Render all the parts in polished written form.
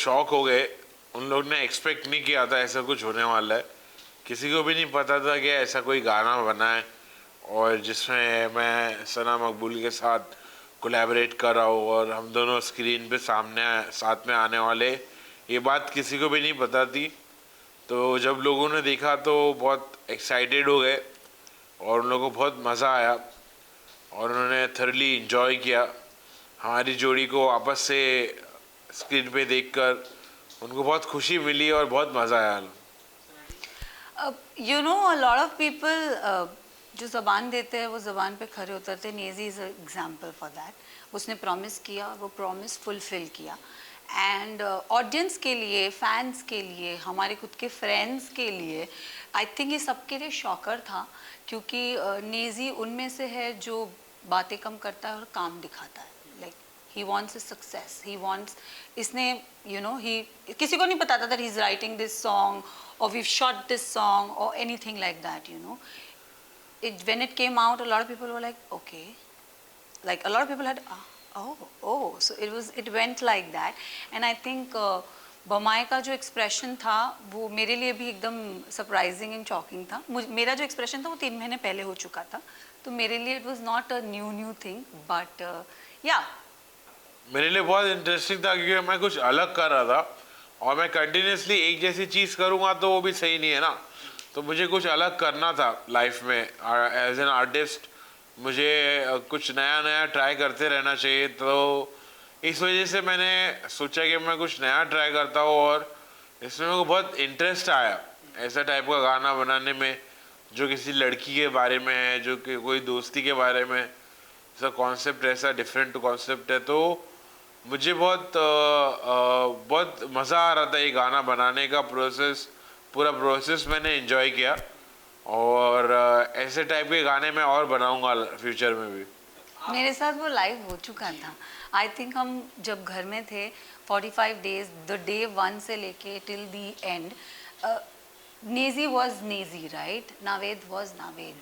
Shock हो गए। उन लोग ने एक्सपेक्ट नहीं किया था ऐसा कुछ होने वाला है। किसी को भी नहीं पता था कि ऐसा कोई गाना बना है और जिसमें मैं सना मकबूल के साथ कोलैबोरेट कर रहा हूँ और हम दोनों स्क्रीन पे सामने साथ में आने वाले, ये बात किसी को भी नहीं पता थी। तो जब लोगों ने देखा तो बहुत एक्साइटेड हो गए और उन लोगों को बहुत मज़ा आया और उन्होंने थरली इंजॉय किया हमारी जोड़ी को वापस से स्क्रीन पे देखकर। उनको बहुत खुशी मिली और बहुत मज़ा आया। You know a lot of people जो ज़बान देते हैं वो ज़बान पे खरे उतरते। Naezy is example for that. उसने प्रॉमिस किया, वो प्रॉमिस फुलफिल किया। एंड ऑडियंस के लिए, फैंस के लिए, हमारे खुद के फ्रेंड्स के लिए, आई थिंक ये सबके लिए शॉकर था, क्योंकि नेजी उनमें से है जो बातें कम करता है और काम दिखाता है। Like he wants his success, he wants, इसने you know he, किसी को नहीं पता था that he's writing this song or we've shot this song or anything like that, you know. When it came out, a lot of people were like, okay, like a lot of people had so it went like that. And I think बमाए का जो expression था वो मेरे लिए भी एकदम surprising and shocking था। मेरा जो एक्सप्रेशन था वो 3 महीने पहले हो चुका था, तो मेरे लिए it was not a new thing, but या मेरे लिए बहुत इंटरेस्टिंग था क्योंकि मैं कुछ अलग कर रहा था और मैं कंटिन्यूसली एक जैसी चीज़ करूँगा तो वो भी सही नहीं है ना। तो मुझे कुछ अलग करना था लाइफ में एज एन आर्टिस्ट। मुझे कुछ नया नया ट्राई करते रहना चाहिए। तो इस वजह से मैंने सोचा कि मैं कुछ नया ट्राई करता हूँ और इसमें मेरे को बहुत इंटरेस्ट आया ऐसा टाइप का गाना बनाने में जो किसी लड़की के बारे में है, जो कि कोई दोस्ती के बारे में। ऐसा कॉन्सेप्ट, ऐसा डिफरेंट कॉन्सेप्ट है। तो मुझे बहुत मज़ा आ रहा था ये गाना बनाने का प्रोसेस। पूरा प्रोसेस मैंने एंजॉय किया और ऐसे टाइप के गाने मैं और बनाऊंगा फ्यूचर में भी। मेरे साथ वो लाइव हो चुका था। आई थिंक हम जब घर में थे 45 डेज, द डे 1 से लेके till the and, Naezy was Naezy, right, Naved was Naved.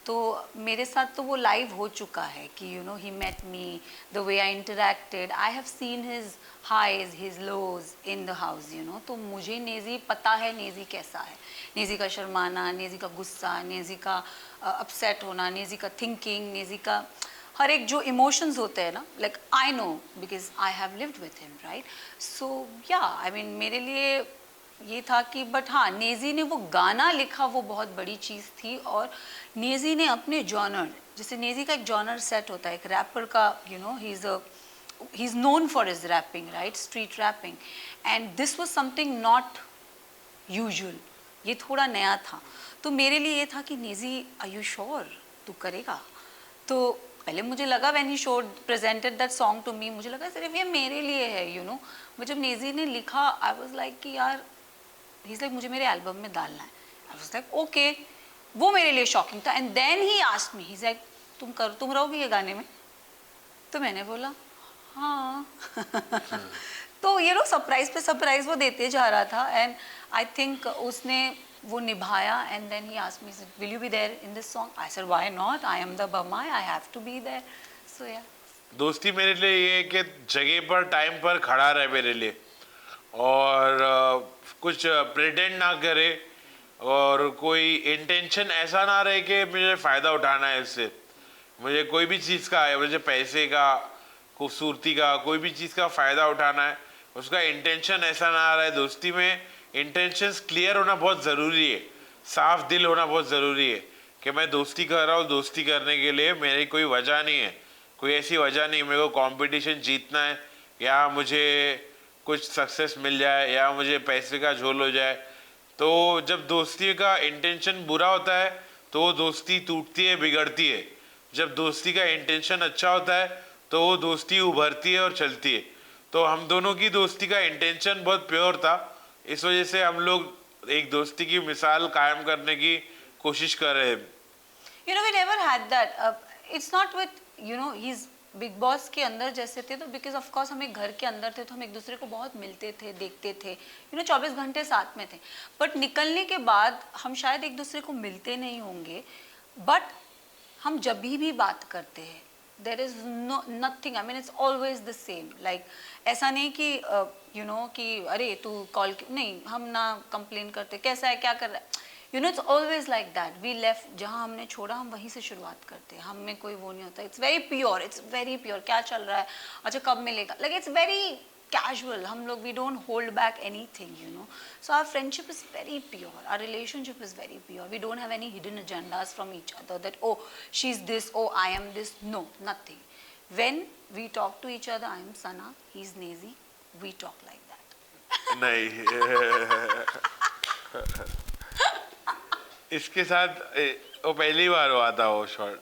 तो मेरे साथ तो वो लाइव हो चुका है कि you know he met me, the way I interacted, I have seen his highs his lows in the house, you know. तो मुझे नेजी पता है, नेजी कैसा है, नेजी का शर्माना, नेजी का गुस्सा, नेजी का अपसेट होना, नेजी का थिंकिंग, नेजी का हर एक जो इमोशंस होते हैं ना, like I know because I have lived with him, right. So yeah I mean मेरे लिए ये था कि बट हाँ, नेजी ने वो गाना लिखा वो बहुत बड़ी चीज़ थी। और नेजी ने अपने जॉनर, जैसे नेजी का एक जॉनर सेट होता है एक रैपर का, you know he is known for his rapping, right, street rapping, and this was something not usual, ये थोड़ा नया था। तो मेरे लिए ये था कि नेजी आर यू श्योर तू करेगा। तो पहले मुझे लगा when he showed presented that song to me, मुझे लगा सिर्फ ये मेरे लिए है, यू नो। बट जब नेजी ने लिखा आई वाज लाइक कि यार, ही इज लाइक मुझे मेरे एल्बम में डालना है। आई वाज लाइक ओके, वो मेरे लिए शॉकिंग था। And then he asked me, he is like तुम रहोगी ये गाने में? तो मैंने बोला हाँ। तो ये नो सरप्राइज पे सरप्राइज वो देते जा रहा था। एंड आई थिंक उसने वो निभाया। And then he asked me, will you be there in this song? I said why not, I am the बमाई, I have to be there. So yeah दोस्ती मेरे लिए ये है कि जगह पर टाइम पर खड़ा रहे मेरे लिए और कुछ प्रिटेंड ना करे और कोई इंटेंशन ऐसा ना रहे कि मुझे फ़ायदा उठाना है इससे। मुझे कोई भी चीज़ का है, मुझे पैसे का, खूबसूरती का, कोई भी चीज़ का फ़ायदा उठाना है, उसका इंटेंशन ऐसा ना रहे। दोस्ती में इंटेंशंस क्लियर होना बहुत ज़रूरी है, साफ दिल होना बहुत ज़रूरी है कि मैं दोस्ती कर रहा हूँ, दोस्ती करने के लिए मेरी कोई वजह नहीं है, कोई ऐसी वजह नहीं मेरे को कंपटीशन जीतना है या मुझे कुछ सक्सेस मिल जाए या मुझे पैसे का झोल हो जाए। तो जब दोस्ती का इंटेंशन बुरा होता है तो वो दोस्ती टूटती है, बिगड़ती है। जब दोस्ती का इंटेंशन अच्छा होता है तो वो दोस्ती उभरती है और चलती है। तो हम दोनों की दोस्ती का इंटेंशन बहुत प्योर था, इस वजह से हम लोग एक दोस्ती की मिसाल कायम करने की कोशिश कर रहे हैं। You know we never had that, it's not with, you know he is Bigg Boss के अंदर जैसे थे, तो बिकॉज ऑफ कोर्स हम एक घर के अंदर थे तो हम एक दूसरे को बहुत मिलते थे, देखते थे, यू नो 24 घंटे साथ में थे। बट निकलने के बाद हम शायद एक दूसरे को मिलते नहीं होंगे, बट हम जब भी बात करते हैं there is no nothing, I mean it's always the same. Like ऐसा नहीं कि यू नो कि अरे तू कॉल, नहीं, हम ना कंप्लेन करते कैसा है क्या कर रहा है, you know. It's always like that. We left, जहाँ हमने छोड़ा हम वहीं से शुरुआत करते हैं. हम में कोई वो नहीं होता. It's very pure, it's very pure. क्या चल रहा है, अच्छा कब मिलेगा, लाइक इट्स वेरी casual. हम लोग, we don't hold back anything, you know. So our friendship is very pure, our relationship is very pure. We don't have any hidden agendas from each other that, oh, she's this, oh, I am this. No, nothing. When we talk to each other, I am Sana, he's Nezi, we talk like that. नहीं. इसके साथ वो पहली बार हुआ था वो shot.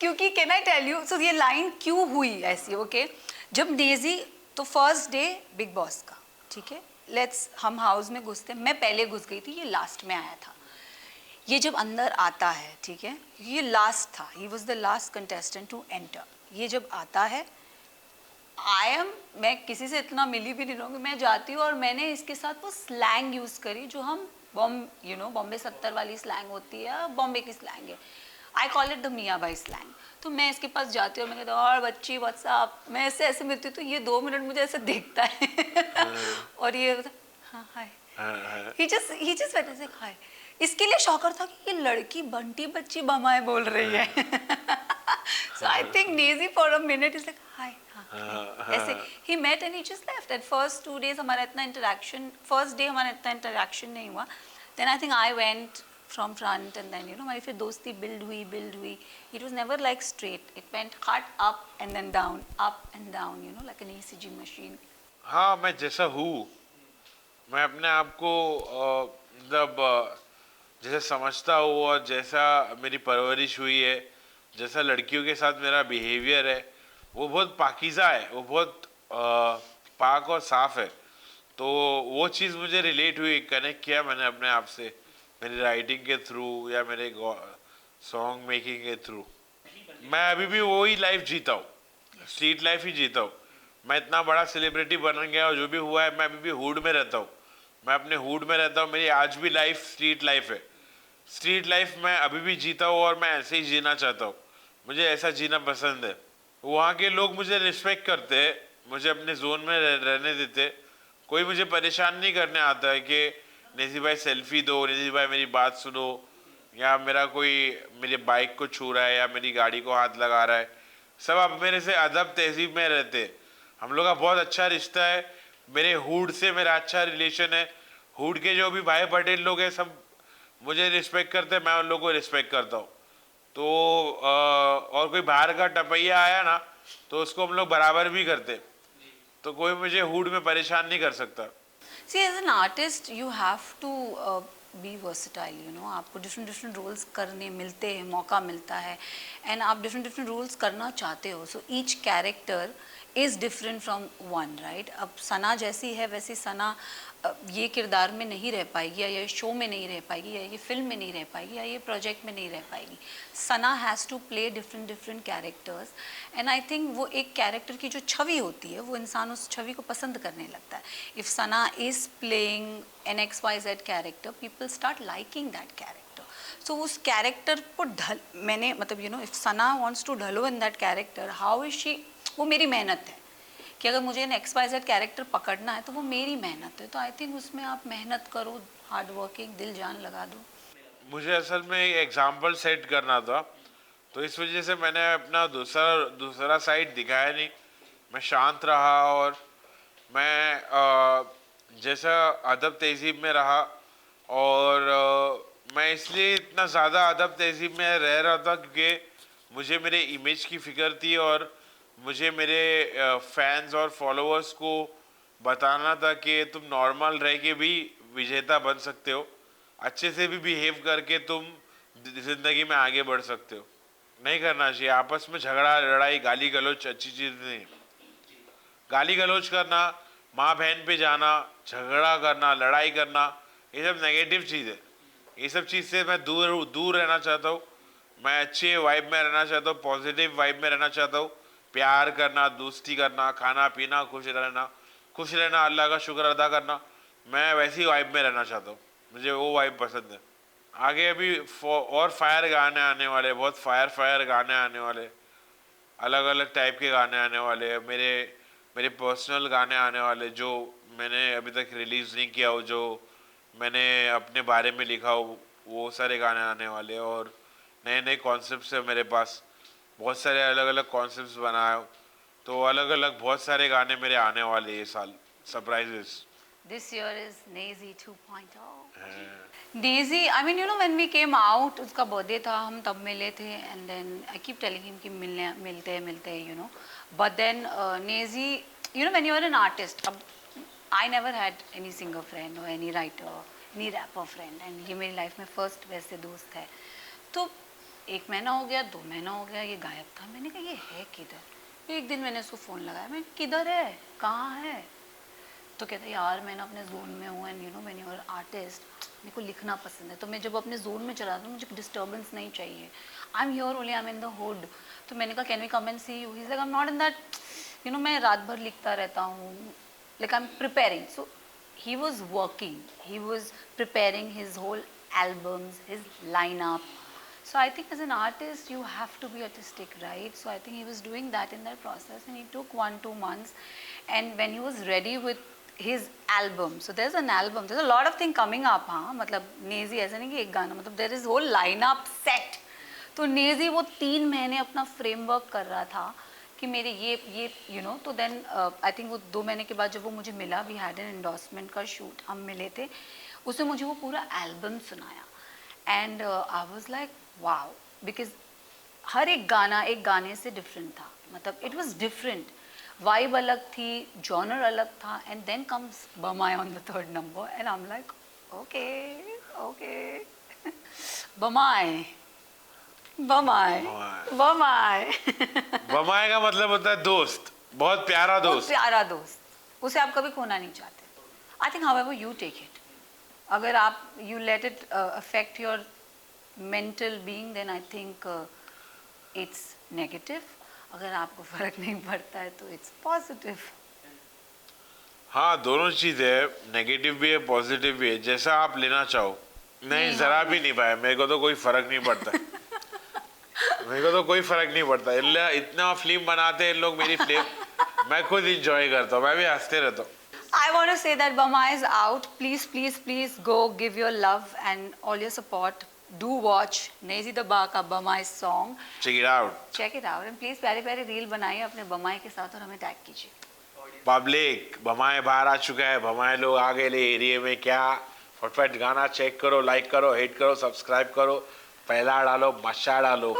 क्योंकि can I tell you, सो ये लाइन क्यों हुई ऐसी, ओके. जब नेजी, तो फर्स्ट डे बिग बॉस का, ठीक है, लेट्स, हम हाउस में घुसते, मैं पहले घुस गई थी, ये लास्ट में आया था. ये जब अंदर आता है, ठीक है, ये लास्ट था, he was the last contestant to enter. ये जब आता है, मैं किसी से इतना मिली भी नहीं रहूँगी, मैं जाती हूँ और मैंने इसके साथ वो स्लैंग यूज़ करी जो हम बॉम्बे 70 वाली स्लैंग होती है, बॉम्बे की स्लैंग है. आई कॉल इट द मियाँ बाई स्लैंग. तो मैं इसके पास जाती हूँ और मैं कहती हूँ और बच्ची व्हाट्सअप, मैं ऐसे मिलती हूँ तो ये 2 मिनट मुझे ऐसे देखता है और ये हाँ हाय, ही जस्ट वैसे से हाय. इसके लिए शॉकर था कि ये लड़की बंटी बच्ची बमाए बोल रही है. सो आई थिंक नेजी for a minute is like hi, ऐसे ही met and he just left. At first 2 days हमारा इतना इंटरेक्शन, फर्स्ट डे हमारा इतना इंटरेक्शन नहीं हुआ. Then I think I went from front and then, you know, हमारी फिर दोस्ती build हुई. It was never like straight. It went hard up and then down, up and down, you know, like an ECG machine. हाँ, मैं जैसा हूँ, मैं अपने आप को मतलब जैसे समझता हूँ और जैसा मेरी परवरिश हुई है, जैसा लड़कियों के साथ मेरा बिहेवियर है, वो बहुत पाकीज़ा है, वो बहुत पाक और साफ है. तो वो चीज़ मुझे रिलेट हुई, कनेक्ट किया मैंने अपने आप से, मेरी राइटिंग के थ्रू या मेरे सॉन्ग मेकिंग के थ्रू. मैं अभी भी वही लाइफ जीता हूँ, स्ट्रीट लाइफ ही जीता हूँ. मैं इतना बड़ा सेलिब्रिटी बन गया और जो भी हुआ है, मैं अभी भी हुड में रहता हूँ. मैं अपने हुड में रहता हूँ. मेरी आज भी लाइफ स्ट्रीट लाइफ है. स्ट्रीट लाइफ मैं अभी भी जीता हूँ और मैं ऐसे ही जीना चाहता हूँ. मुझे ऐसा जीना पसंद है. वहाँ के लोग मुझे रिस्पेक्ट करते हैं, मुझे अपने जोन में रहने देते. कोई मुझे परेशान नहीं करने आता है कि नेजी भाई सेल्फी दो, नेजी भाई मेरी बात सुनो, या मेरा कोई मेरी बाइक को छू रहा है या मेरी गाड़ी को हाथ लगा रहा है. सब अब मेरे से अदब तहजीब में रहते. हम लोग का बहुत अच्छा रिश्ता है. मेरे हुड से मेरा अच्छा रिलेशन है. हुड के जो भी भाई पटेल लोग हैं सब मुझे रिस्पेक्ट करते हैं, मैं उन लोगों को रिस्पेक्ट करता हूँ. तो और कोई बाहर का टपैया आया ना तो उसको हम लोग बराबर भी करते. तो कोई मुझे हुड में परेशान नहीं कर सकता. See, as an artist, you have to be versatile, you know. आपको different roles करने मिलते हैं, मौका मिलता है, and आप different roles करना चाहते हो. So each character is different from one, right? अब सना जैसी है वैसी सना ये किरदार में नहीं रह पाएगी, या ये शो में नहीं रह पाएगी, या ये फिल्म में नहीं रह पाएगी, या ये प्रोजेक्ट में नहीं रह पाएगी. Sana has to play different characters. And I think वो एक कैरेक्टर की जो छवि होती है वो इंसान उस छवि को पसंद करने लगता है. If Sana is playing an XYZ character, people start liking that character. So उस कैरेक्टर को मैंने मतलब you know, if Sana wants to ढलो in that character, how is she, वो मेरी मेहनत है कि अगर मुझे एन XYZ कैरेक्टर पकड़ना है तो वो मेरी मेहनत है. तो आई थिंक उसमें आप मेहनत करो, हार्ड वर्किंग, दिल जान लगा दो. मुझे असल में एक एग्जाम्पल सेट करना था, तो इस वजह से मैंने अपना दूसरा साइड दिखाया नहीं. मैं शांत रहा और मैं जैसा अदब तहजीब में रहा. और मैं इसलिए इतना ज़्यादा अदब तहजीब में रह रहा था क्योंकि मुझे मेरे इमेज की फ़िक्र थी और मुझे मेरे फैंस और फॉलोअर्स को बताना था कि तुम नॉर्मल रह के भी विजेता बन सकते हो, अच्छे से भी बिहेव करके तुम ज़िंदगी में आगे बढ़ सकते हो. नहीं करना चाहिए आपस में झगड़ा, लड़ाई, गाली गलौज अच्छी चीज़ नहीं. गाली गलौज करना, माँ बहन पे जाना, झगड़ा करना, लड़ाई करना, ये सब नेगेटिव चीज़ है. ये सब चीज़ से मैं दूर रहना चाहता हूँ. मैं अच्छे वाइब में रहना चाहता हूँ, पॉजिटिव वाइब में रहना चाहता हूँ. प्यार करना, दोस्ती करना, खाना पीना, खुश रहना, अल्लाह का शुक्र अदा करना, मैं वैसी वाइब में रहना चाहता हूँ. मुझे वो वाइब पसंद है. आगे अभी और फायर गाने आने वाले, बहुत फायर गाने आने वाले. अलग अलग टाइप के गाने आने वाले हैं, मेरे मेरे पर्सनल गाने आने वाले जो मैंने अभी तक रिलीज़ नहीं किया हो, जो मैंने अपने बारे में लिखा हो, वो सारे गाने आने वाले हैं। और नए नए कॉन्सेप्ट्स है मेरे पास, बहुत सारे अलग अलग कॉन्सेप्ट्स बनाए हो, तो अलग अलग बहुत सारे गाने मेरे आने वाले ये साल, surprises. This year is Nazy 2.0. Nazy, I mean, you know, when we came out, उसका बर्थडे था, हम तब मिले थे, and then I keep telling him कि मिलते हैं, you know. But then Nazy, you know, when you are an artist, अब I never had any singer friend or any writer, any rapper friend, and ये मेरी life में first वैसे दोस्त है। तो 1 महीना हो गया, 2 महीना हो गया, ये गायब था। मैंने कहा ये है किधर? एक दिन मैंने उसको फ़ोन लगाया, मैं किधर है, कहाँ है? तो कहते यार मैं ना अपने जोन में हूँ, and you know when you are artist मेरे को लिखना पसंद है, तो मैं जब अपने जोन में चला हूँ मुझे डिस्टर्बेंस नहीं चाहिए, I am here only, I am in the hood. तो मैंने कहा can we come and see you? He is like I am not in that, you know मैं रात भर लिखता रहता हूँ, like I am preparing. So he was working, he was preparing his whole albums, his line up. So I think as an artist you have to be artistic, right? So I think he was doing that in that process, and he took 1-2 months, and when he was ready with his album, so there's an album, there's a lot of thing coming up, हाँ मतलब नेजी ऐसा नहीं कि एक गाना, मतलब there is whole lineup set. तो नेजी वो 3 महीने अपना फ्रेमवर्क कर रहा था कि मेरे ये you know, तो देन आई थिंक वो 2 महीने के बाद जब वो मुझे मिला, वी हैड एन एंडोर्समेंट का शूट, हम मिले थे, उसने मुझे वो पूरा एल्बम सुनाया, and I was like wow, because हर एक गाना एक गाने से डिफरेंट था, मतलब इट वाज डिफरेंट, वाइब अलग थी, जॉनर अलग था, एंड देन कम्स बमाए on the 3rd number, and I am like okay okay बमाए बमाए बमाए बमाए का मतलब होता है दोस्त, बहुत प्यारा बहुत दोस्त। प्यारा दोस्त, उसे आप कभी खोना नहीं चाहते। I think however you take it, अगर आप you let it affect your mental being, then I think it's negative, अगर आपको फर्क नहीं पड़ता है तो इट्स पॉजिटिव। हाँ, दोनों चीज़ है, नेगेटिव भी है पॉजिटिव भी है, जैसा आप लेना चाहो। नहीं, जरा भी नहीं पाया, मेरे को तो कोई फर्क नहीं पड़ता मेरे को तो कोई फर्क नहीं पड़ता, इतना फिल्म बनाते हैं लोग मेरी फिल्म, मैं खुद इंजॉय करता हूँ, मैं भी हंसते रहता हूँ। I want to say that Bama is out. Please, please, please go give your love and all your support. Do watch Nazy the Ba का Bamai song. Check it out. Check it out and please प्यारे प्यारे reel बनाइए अपने बमाई के साथ और हमें टैग कीजिए। पब्लिक, बमाए बाहर आ चुका है, बमाए लोग आ गए ले एरिया में, क्या फटफट गाना चेक करो, लाइक करो, हिट करो, सब्सक्राइब करो, पहला डालो, मच्छा डालो।